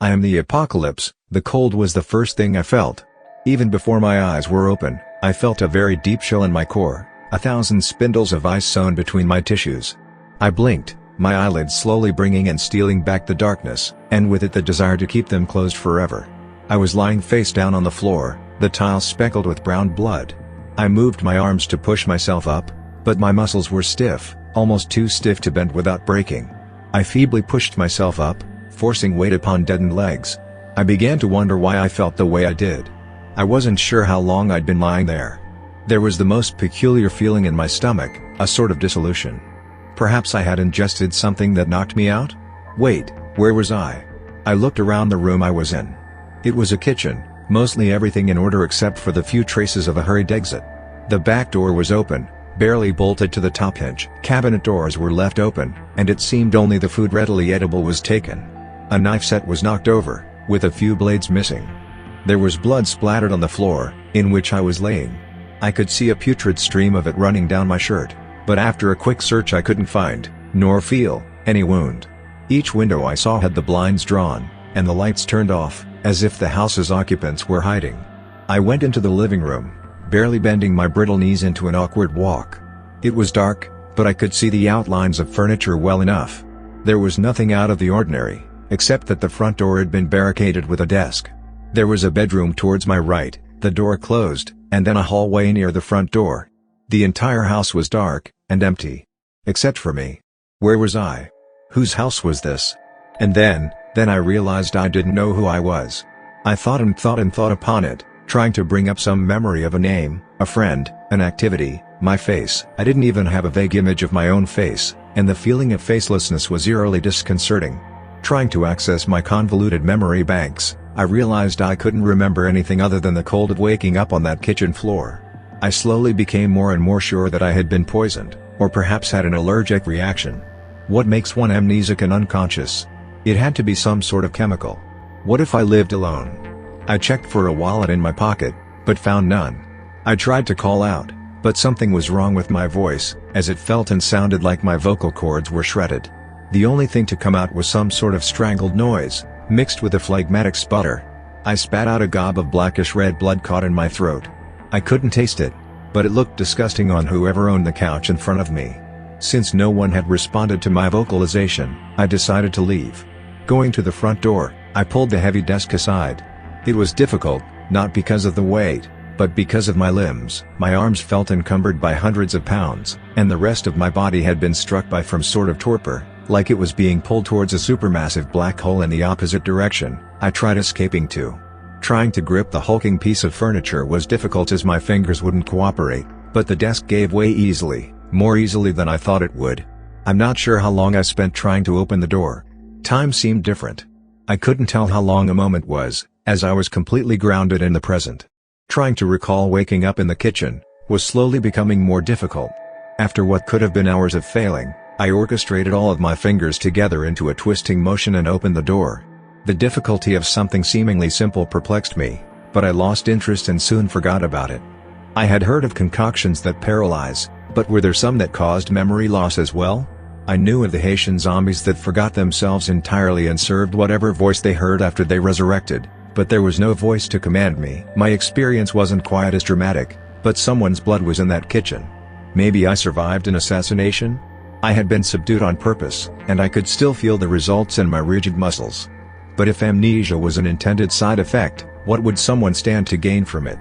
I am the apocalypse. The cold was the first thing I felt. Even before my eyes were open, I felt a very deep chill in my core, 1,000 spindles of ice sewn between my tissues. I blinked, my eyelids slowly bringing and stealing back the darkness, and with it the desire to keep them closed forever. I was lying face down on the floor, the tiles speckled with brown blood. I moved my arms to push myself up, but my muscles were stiff, almost too stiff to bend without breaking. I feebly pushed myself up, forcing weight upon deadened legs. I began to wonder why I felt the way I did. I wasn't sure how long I'd been lying there. There was the most peculiar feeling in my stomach, a sort of dissolution. Perhaps I had ingested something that knocked me out? Wait, where was I? I looked around the room I was in. It was a kitchen, mostly everything in order except for the few traces of a hurried exit. The back door was open, barely bolted to the top hinge. Cabinet doors were left open, and it seemed only the food readily edible was taken. A knife set was knocked over, with a few blades missing. There was blood splattered on the floor, in which I was laying. I could see a putrid stream of it running down my shirt, but after a quick search I couldn't find, nor feel, any wound. Each window I saw had the blinds drawn, and the lights turned off, as if the house's occupants were hiding. I went into the living room, barely bending my brittle knees into an awkward walk. It was dark, but I could see the outlines of furniture well enough. There was nothing out of the ordinary, except that the front door had been barricaded with a desk. There was a bedroom towards my right, the door closed, and then a hallway near the front door. The entire house was dark, and empty. Except for me. Where was I? Whose house was this? And then I realized I didn't know who I was. I thought and thought upon it, trying to bring up some memory of a name, a friend, an activity, my face. I didn't even have a vague image of my own face, and the feeling of facelessness was eerily disconcerting. Trying to access my convoluted memory banks, I realized I couldn't remember anything other than the cold of waking up on that kitchen floor. I slowly became more and more sure that I had been poisoned, or perhaps had an allergic reaction. What makes one amnesic and unconscious? It had to be some sort of chemical. What if I lived alone? I checked for a wallet in my pocket, but found none. I tried to call out, but something was wrong with my voice, as it felt and sounded like my vocal cords were shredded. The only thing to come out was some sort of strangled noise, mixed with a phlegmatic sputter. I spat out a gob of blackish red blood caught in my throat. I couldn't taste it, but it looked disgusting on whoever owned the couch in front of me. Since no one had responded to my vocalization, I decided to leave. Going to the front door, I pulled the heavy desk aside. It was difficult, not because of the weight, but because of my limbs. My arms felt encumbered by hundreds of pounds, and the rest of my body had been struck by some sort of torpor, like it was being pulled towards a supermassive black hole in the opposite direction. I tried escaping too. Trying to grip the hulking piece of furniture was difficult as my fingers wouldn't cooperate, but the desk gave way easily, more easily than I thought it would. I'm not sure how long I spent trying to open the door. Time seemed different. I couldn't tell how long a moment was, as I was completely grounded in the present. Trying to recall waking up in the kitchen was slowly becoming more difficult. After what could have been hours of failing, I orchestrated all of my fingers together into a twisting motion and opened the door. The difficulty of something seemingly simple perplexed me, but I lost interest and soon forgot about it. I had heard of concoctions that paralyze, but were there some that caused memory loss as well? I knew of the Haitian zombies that forgot themselves entirely and served whatever voice they heard after they resurrected, but there was no voice to command me. My experience wasn't quite as dramatic, but someone's blood was in that kitchen. Maybe I survived an assassination? I had been subdued on purpose, and I could still feel the results in my rigid muscles. But if amnesia was an intended side effect, what would someone stand to gain from it?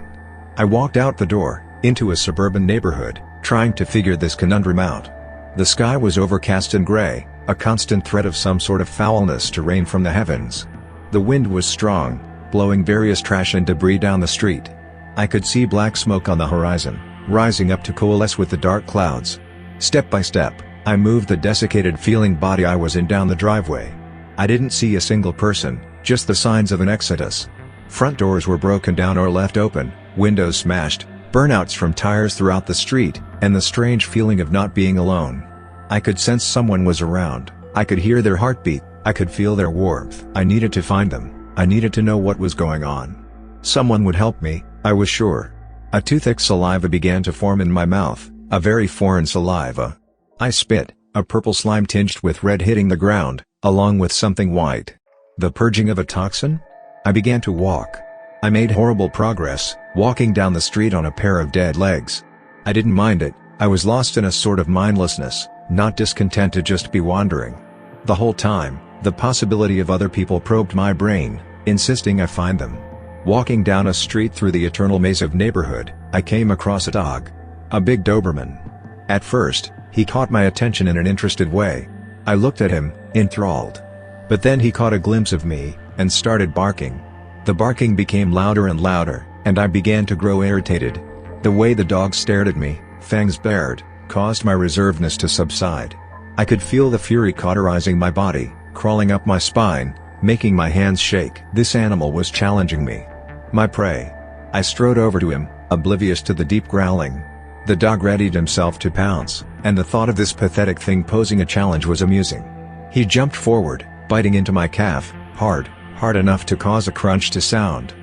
I walked out the door, into a suburban neighborhood, trying to figure this conundrum out. The sky was overcast and gray, a constant threat of some sort of foulness to rain from the heavens. The wind was strong, blowing various trash and debris down the street. I could see black smoke on the horizon, rising up to coalesce with the dark clouds. Step by step, I moved the desiccated feeling body I was in down the driveway. I didn't see a single person, just the signs of an exodus. Front doors were broken down or left open, windows smashed, burnouts from tires throughout the street, and the strange feeling of not being alone. I could sense someone was around, I could hear their heartbeat, I could feel their warmth. I needed to find them, I needed to know what was going on. Someone would help me, I was sure. A toothache saliva began to form in my mouth, a very foreign saliva. I spit, a purple slime tinged with red hitting the ground, along with something white. The purging of a toxin? I began to walk. I made horrible progress, walking down the street on a pair of dead legs. I didn't mind it, I was lost in a sort of mindlessness, not discontent to just be wandering. The whole time, the possibility of other people probed my brain, insisting I find them. Walking down a street through the eternal maze of neighborhood, I came across a dog. A big Doberman. At first, he caught my attention in an interested way. I looked at him, enthralled. But then he caught a glimpse of me, and started barking. The barking became louder and louder, and I began to grow irritated. The way the dog stared at me, fangs bared, caused my reservedness to subside. I could feel the fury cauterizing my body, crawling up my spine, making my hands shake. This animal was challenging me. My prey. I strode over to him, oblivious to the deep growling. The dog readied himself to pounce, and the thought of this pathetic thing posing a challenge was amusing. He jumped forward, biting into my calf, hard enough to cause a crunch to sound.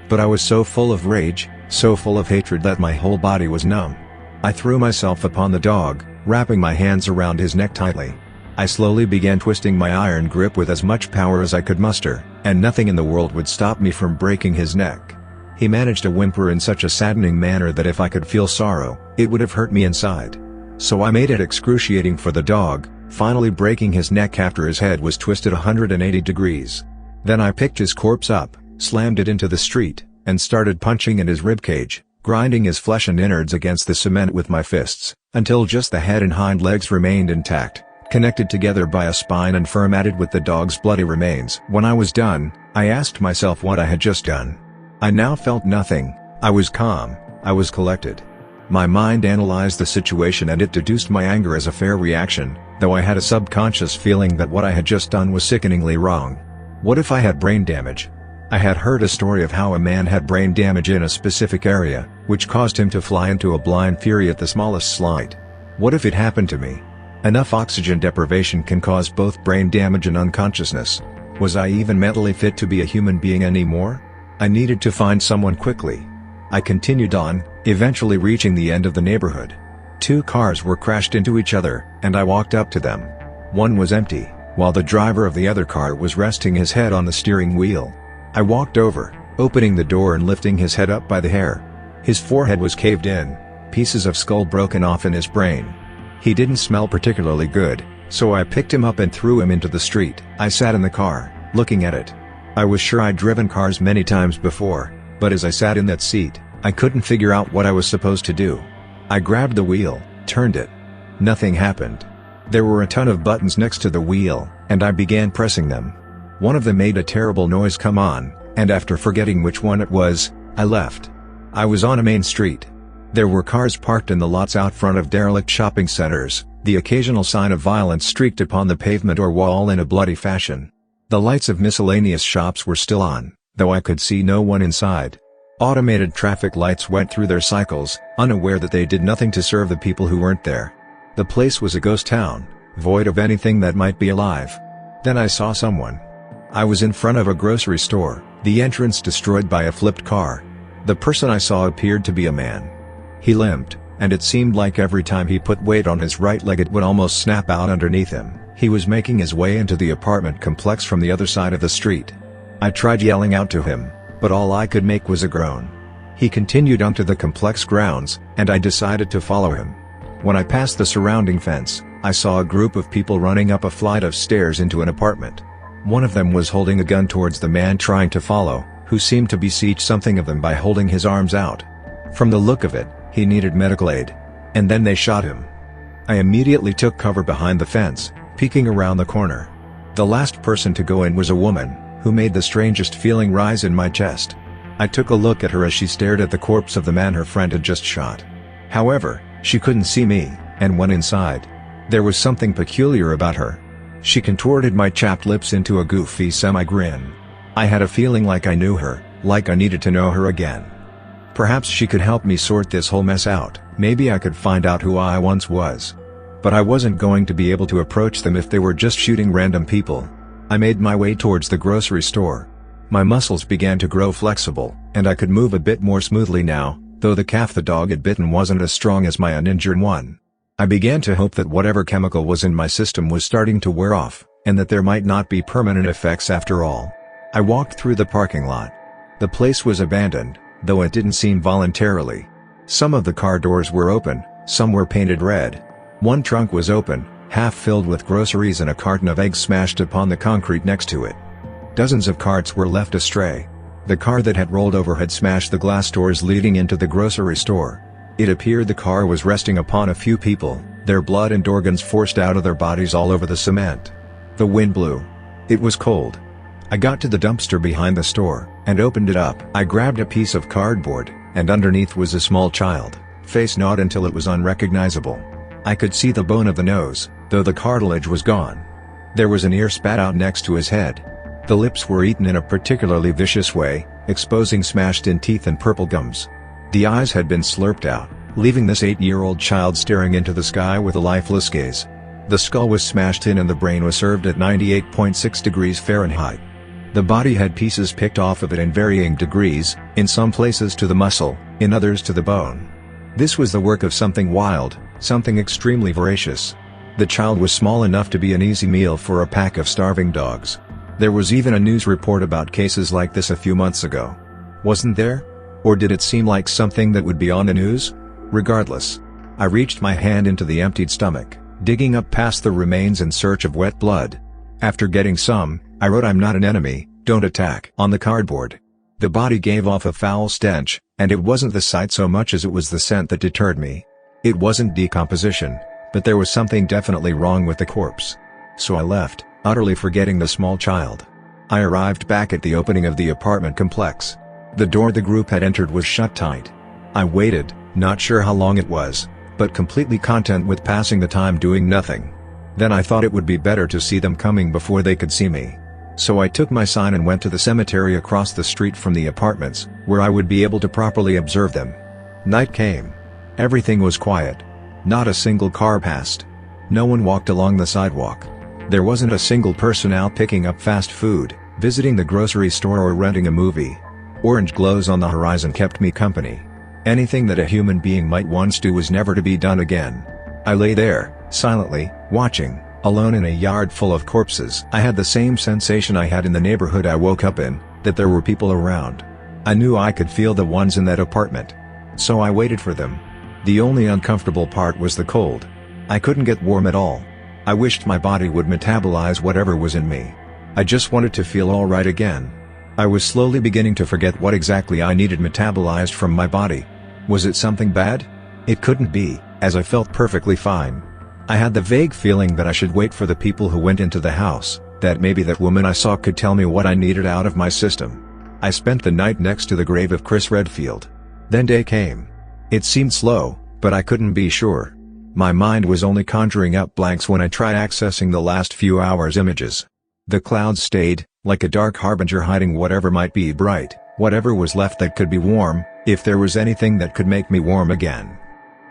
But I was so full of rage, so full of hatred that my whole body was numb. I threw myself upon the dog, wrapping my hands around his neck tightly. I slowly began twisting my iron grip with as much power as I could muster, and nothing in the world would stop me from breaking his neck. He managed to whimper in such a saddening manner that if I could feel sorrow, it would have hurt me inside. So I made it excruciating for the dog, finally breaking his neck after his head was twisted 180 degrees. Then I picked his corpse up, slammed it into the street, and started punching at his ribcage, grinding his flesh and innards against the cement with my fists, until just the head and hind legs remained intact, connected together by a spine and fermented with the dog's bloody remains. When I was done, I asked myself what I had just done. I now felt nothing. I was calm, I was collected. My mind analyzed the situation and it deduced my anger as a fair reaction, though I had a subconscious feeling that what I had just done was sickeningly wrong. What if I had brain damage? I had heard a story of how a man had brain damage in a specific area, which caused him to fly into a blind fury at the smallest slight. What if it happened to me? Enough oxygen deprivation can cause both brain damage and unconsciousness. Was I even mentally fit to be a human being anymore? I needed to find someone quickly. I continued on, eventually reaching the end of the neighborhood. 2 cars were crashed into each other, and I walked up to them. One was empty, while the driver of the other car was resting his head on the steering wheel. I walked over, opening the door and lifting his head up by the hair. His forehead was caved in, pieces of skull broken off in his brain. He didn't smell particularly good, so I picked him up and threw him into the street. I sat in the car, looking at it. I was sure I'd driven cars many times before, but as I sat in that seat, I couldn't figure out what I was supposed to do. I grabbed the wheel, turned it. Nothing happened. There were a ton of buttons next to the wheel, and I began pressing them. One of them made a terrible noise come on, and after forgetting which one it was, I left. I was on a main street. There were cars parked in the lots out front of derelict shopping centers, the occasional sign of violence streaked upon the pavement or wall in a bloody fashion. The lights of miscellaneous shops were still on, though I could see no one inside. Automated traffic lights went through their cycles, unaware that they did nothing to serve the people who weren't there. The place was a ghost town, void of anything that might be alive. Then I saw someone. I was in front of a grocery store, the entrance destroyed by a flipped car. The person I saw appeared to be a man. He limped, and it seemed like every time he put weight on his right leg it would almost snap out underneath him. He was making his way into the apartment complex from the other side of the street. I tried yelling out to him, but all I could make was a groan. He continued onto the complex grounds, and I decided to follow him. When I passed the surrounding fence, I saw a group of people running up a flight of stairs into an apartment. One of them was holding a gun towards the man trying to follow, who seemed to beseech something of them by holding his arms out. From the look of it, he needed medical aid. And then they shot him. I immediately took cover behind the fence, peeking around the corner. The last person to go in was a woman, who made the strangest feeling rise in my chest. I took a look at her as she stared at the corpse of the man her friend had just shot. However, she couldn't see me, and went inside. There was something peculiar about her. She contorted my chapped lips into a goofy semi-grin. I had a feeling like I knew her, like I needed to know her again. Perhaps she could help me sort this whole mess out, maybe I could find out who I once was. But I wasn't going to be able to approach them if they were just shooting random people. I made my way towards the grocery store. My muscles began to grow flexible, and I could move a bit more smoothly now, though the calf the dog had bitten wasn't as strong as my uninjured one. I began to hope that whatever chemical was in my system was starting to wear off, and that there might not be permanent effects after all. I walked through the parking lot. The place was abandoned, though it didn't seem voluntarily. Some of the car doors were open, some were painted red. One trunk was open, half filled with groceries, and a carton of eggs smashed upon the concrete next to it. Dozens of carts were left astray. The car that had rolled over had smashed the glass doors leading into the grocery store. It appeared the car was resting upon a few people, their blood and organs forced out of their bodies all over the cement. The wind blew. It was cold. I got to the dumpster behind the store, and opened it up. I grabbed a piece of cardboard, and underneath was a small child, face gnawed until it was unrecognizable. I could see the bone of the nose, though the cartilage was gone. There was an ear spat out next to his head. The lips were eaten in a particularly vicious way, exposing smashed-in teeth and purple gums. The eyes had been slurped out, leaving this 8-year-old child staring into the sky with a lifeless gaze. The skull was smashed in and the brain was served at 98.6 degrees Fahrenheit. The body had pieces picked off of it in varying degrees, in some places to the muscle, in others to the bone. This was the work of something wild, something extremely voracious. The child was small enough to be an easy meal for a pack of starving dogs. There was even a news report about cases like this a few months ago. Wasn't there? Or did it seem like something that would be on the news? Regardless, I reached my hand into the emptied stomach, digging up past the remains in search of wet blood. After getting some, I wrote "I'm not an enemy, don't attack" on the cardboard. The body gave off a foul stench, and it wasn't the sight so much as it was the scent that deterred me. It wasn't decomposition, but there was something definitely wrong with the corpse. So I left, utterly forgetting the small child. I arrived back at the opening of the apartment complex. The door the group had entered was shut tight. I waited, not sure how long it was, but completely content with passing the time doing nothing. Then I thought it would be better to see them coming before they could see me. So I took my sign and went to the cemetery across the street from the apartments, where I would be able to properly observe them. Night came. Everything was quiet. Not a single car passed. No one walked along the sidewalk. There wasn't a single person out picking up fast food, visiting the grocery store, or renting a movie. Orange glows on the horizon kept me company. Anything that a human being might once do was never to be done again. I lay there, silently, watching, alone in a yard full of corpses. I had the same sensation I had in the neighborhood I woke up in, that there were people around. I knew I could feel the ones in that apartment. So I waited for them. The only uncomfortable part was the cold. I couldn't get warm at all. I wished my body would metabolize whatever was in me. I just wanted to feel all right again. I was slowly beginning to forget what exactly I needed metabolized from my body. Was it something bad? It couldn't be, as I felt perfectly fine. I had the vague feeling that I should wait for the people who went into the house, that maybe that woman I saw could tell me what I needed out of my system. I spent the night next to the grave of Chris Redfield. Then day came. It seemed slow, but I couldn't be sure. My mind was only conjuring up blanks when I tried accessing the last few hours' images. The clouds stayed, like a dark harbinger hiding whatever might be bright, whatever was left that could be warm, if there was anything that could make me warm again.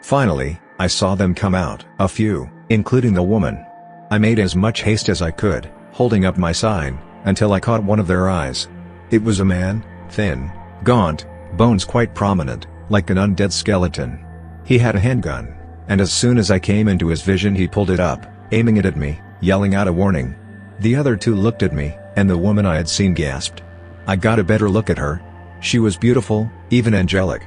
Finally, I saw them come out. A few, including the woman. I made as much haste as I could, holding up my sign, until I caught one of their eyes. It was a man, thin, gaunt, bones quite prominent, like an undead skeleton. He had a handgun, and as soon as I came into his vision he pulled it up, aiming it at me, yelling out a warning. The other two looked at me, and the woman I had seen gasped. I got a better look at her. She was beautiful, even angelic.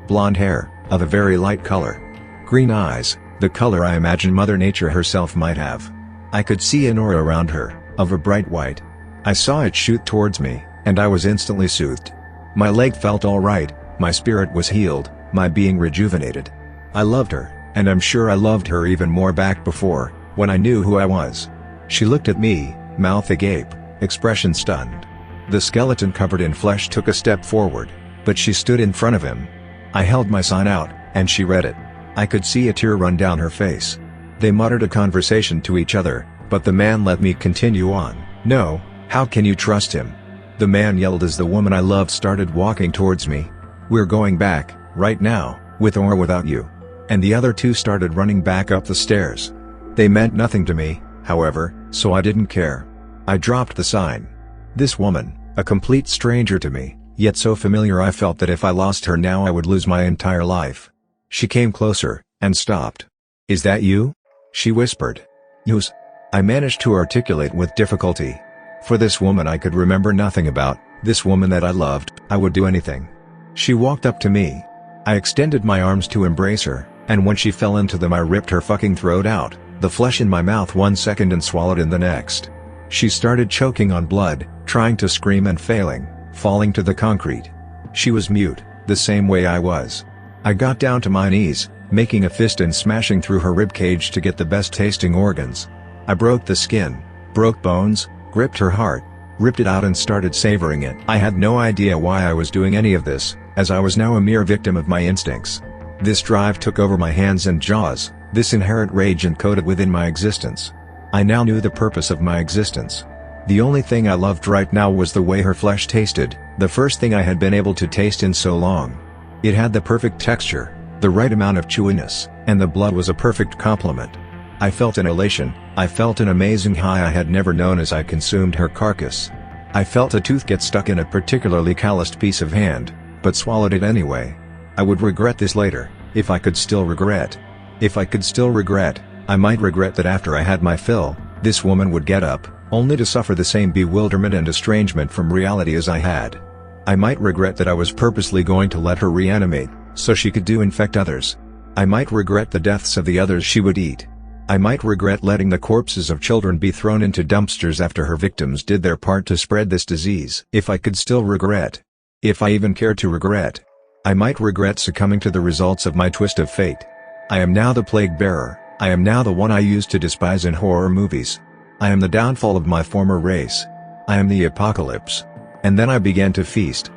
Blonde hair, of a very light color. Green eyes, the color I imagine Mother Nature herself might have. I could see an aura around her, of a bright white. I saw it shoot towards me, and I was instantly soothed. My leg felt all right, my spirit was healed, my being rejuvenated. I loved her, and I'm sure I loved her even more back before, when I knew who I was. She looked at me, mouth agape, expression stunned. The skeleton covered in flesh took a step forward, but she stood in front of him. I held my sign out, and she read it. I could see a tear run down her face. They muttered a conversation to each other, but the man let me continue on. "No, how can you trust him?" the man yelled as the woman I loved started walking towards me. "We're going back, right now, with or without you." And the other two started running back up the stairs. They meant nothing to me, however, so I didn't care. I dropped the sign. This woman, a complete stranger to me, yet so familiar I felt that if I lost her now I would lose my entire life. She came closer, and stopped. "Is that you?" she whispered. "Yes." I managed to articulate with difficulty. For this woman I could remember nothing about, this woman that I loved, I would do anything. She walked up to me. I extended my arms to embrace her, and when she fell into them I ripped her fucking throat out, the flesh in my mouth 1 second and swallowed in the next. She started choking on blood, trying to scream and failing, falling to the concrete. She was mute, the same way I was. I got down to my knees, making a fist and smashing through her ribcage to get the best tasting organs. I broke the skin, broke bones, gripped her heart, ripped it out and started savoring it. I had no idea why I was doing any of this, as I was now a mere victim of my instincts. This drive took over my hands and jaws, this inherent rage encoded within my existence. I now knew the purpose of my existence. The only thing I loved right now was the way her flesh tasted, the first thing I had been able to taste in so long. It had the perfect texture, the right amount of chewiness, and the blood was a perfect complement. I felt an elation, I felt an amazing high I had never known as I consumed her carcass. I felt a tooth get stuck in a particularly calloused piece of hand, but swallowed it anyway. I would regret this later, if I could still regret. If I could still regret, I might regret that after I had my fill, this woman would get up, only to suffer the same bewilderment and estrangement from reality as I had. I might regret that I was purposely going to let her reanimate, so she could infect others. I might regret the deaths of the others she would eat. I might regret letting the corpses of children be thrown into dumpsters after her victims did their part to spread this disease. If I could still regret. If I even cared to regret. I might regret succumbing to the results of my twist of fate. I am now the plague bearer, I am now the one I used to despise in horror movies. I am the downfall of my former race. I am the apocalypse. And then I began to feast.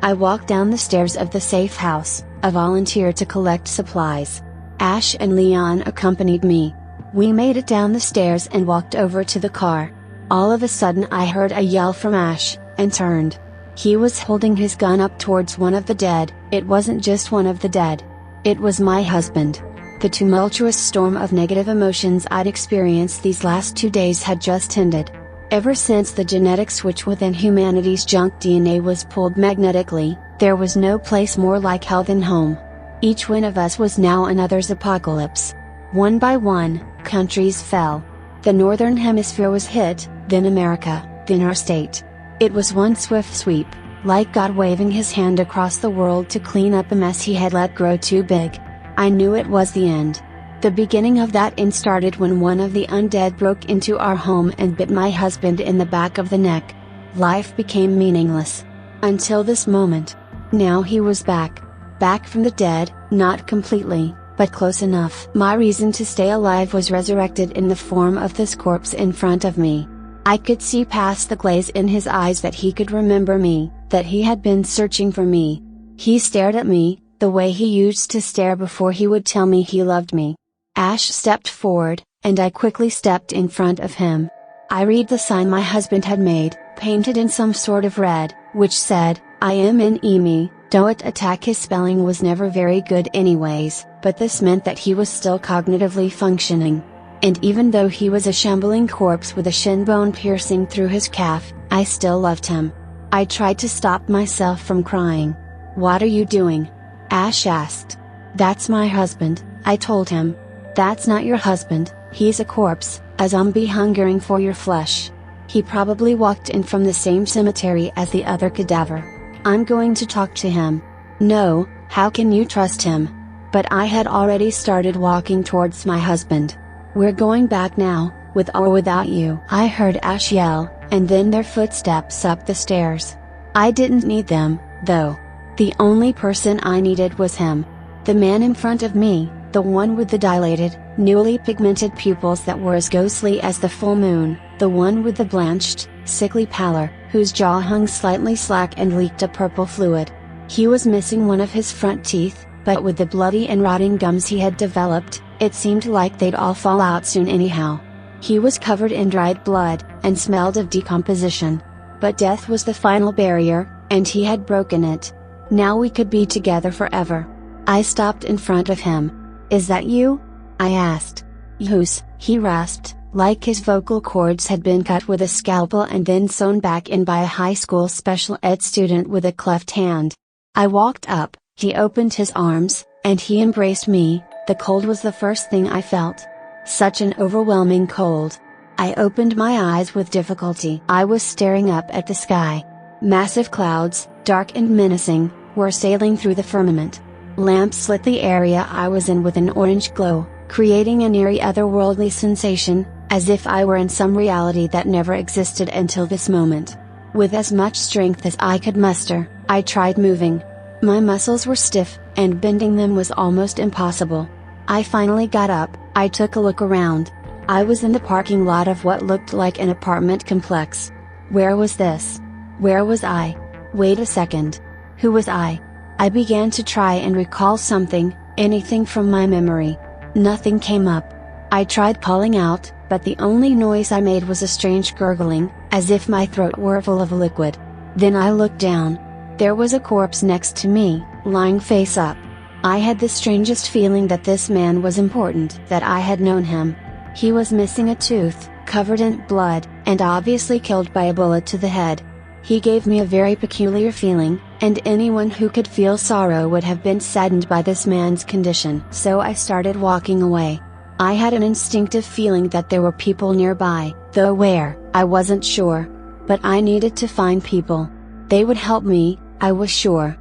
I walked down the stairs of the safe house, a volunteer to collect supplies. Ash and Leon accompanied me. We made it down the stairs and walked over to the car. All of a sudden I heard a yell from Ash, and turned. He was holding his gun up towards one of the dead. It wasn't just one of the dead. It was my husband. The tumultuous storm of negative emotions I'd experienced these last 2 days had just ended. Ever since the genetic switch within humanity's junk DNA was pulled magnetically, there was no place more like hell than home. Each one of us was now another's apocalypse. One by one, countries fell. The northern hemisphere was hit, then America, then our state. It was one swift sweep, like God waving his hand across the world to clean up a mess he had let grow too big. I knew it was the end. The beginning of that end started when one of the undead broke into our home and bit my husband in the back of the neck. Life became meaningless. Until this moment. Now he was back. Back from the dead, not completely, but close enough. My reason to stay alive was resurrected in the form of this corpse in front of me. I could see past the glaze in his eyes that he could remember me, that he had been searching for me. He stared at me, the way he used to stare before he would tell me he loved me. Ash stepped forward, and I quickly stepped in front of him. I read the sign my husband had made, painted in some sort of red, which said, I am an enemy. Don't attack. His spelling was never very good anyways, but this meant that he was still cognitively functioning. And even though he was a shambling corpse with a shin bone piercing through his calf, I still loved him. I tried to stop myself from crying. What are you doing? Ash asked. That's my husband, I told him. That's not your husband, he's a corpse, a zombie hungering for your flesh. He probably walked in from the same cemetery as the other cadaver. I'm going to talk to him. No, how can you trust him? But I had already started walking towards my husband. We're going back now, with or without you. I heard Ash yell, and then their footsteps up the stairs. I didn't need them, though. The only person I needed was him. The man in front of me, the one with the dilated, newly pigmented pupils that were as ghostly as the full moon, the one with the blanched, sickly pallor, whose jaw hung slightly slack and leaked a purple fluid. He was missing one of his front teeth, but with the bloody and rotting gums he had developed, it seemed like they'd all fall out soon anyhow. He was covered in dried blood, and smelled of decomposition. But death was the final barrier, and he had broken it. Now we could be together forever. I stopped in front of him. Is that you? I asked. Yes, he rasped, like his vocal cords had been cut with a scalpel and then sewn back in by a high school special ed student with a cleft hand. I walked up, he opened his arms, and he embraced me, The cold was the first thing I felt. Such an overwhelming cold. I opened my eyes with difficulty. I was staring up at the sky. Massive clouds, dark and menacing, were sailing through the firmament. Lamps lit the area I was in with an orange glow, creating an eerie otherworldly sensation, as if I were in some reality that never existed until this moment. With as much strength as I could muster, I tried moving. My muscles were stiff, and bending them was almost impossible. I finally got up. I took a look around. I was in the parking lot of what looked like an apartment complex. Where was this? Where was I? Wait a second. Who was I? I began to try and recall something, anything from my memory. Nothing came up. I tried calling out, but the only noise I made was a strange gurgling, as if my throat were full of liquid. Then I looked down. There was a corpse next to me, lying face up. I had the strangest feeling that this man was important, that I had known him. He was missing a tooth, covered in blood, and obviously killed by a bullet to the head. He gave me a very peculiar feeling, and anyone who could feel sorrow would have been saddened by this man's condition. So I started walking away. I had an instinctive feeling that there were people nearby, though where, I wasn't sure. But I needed to find people. They would help me, I was sure.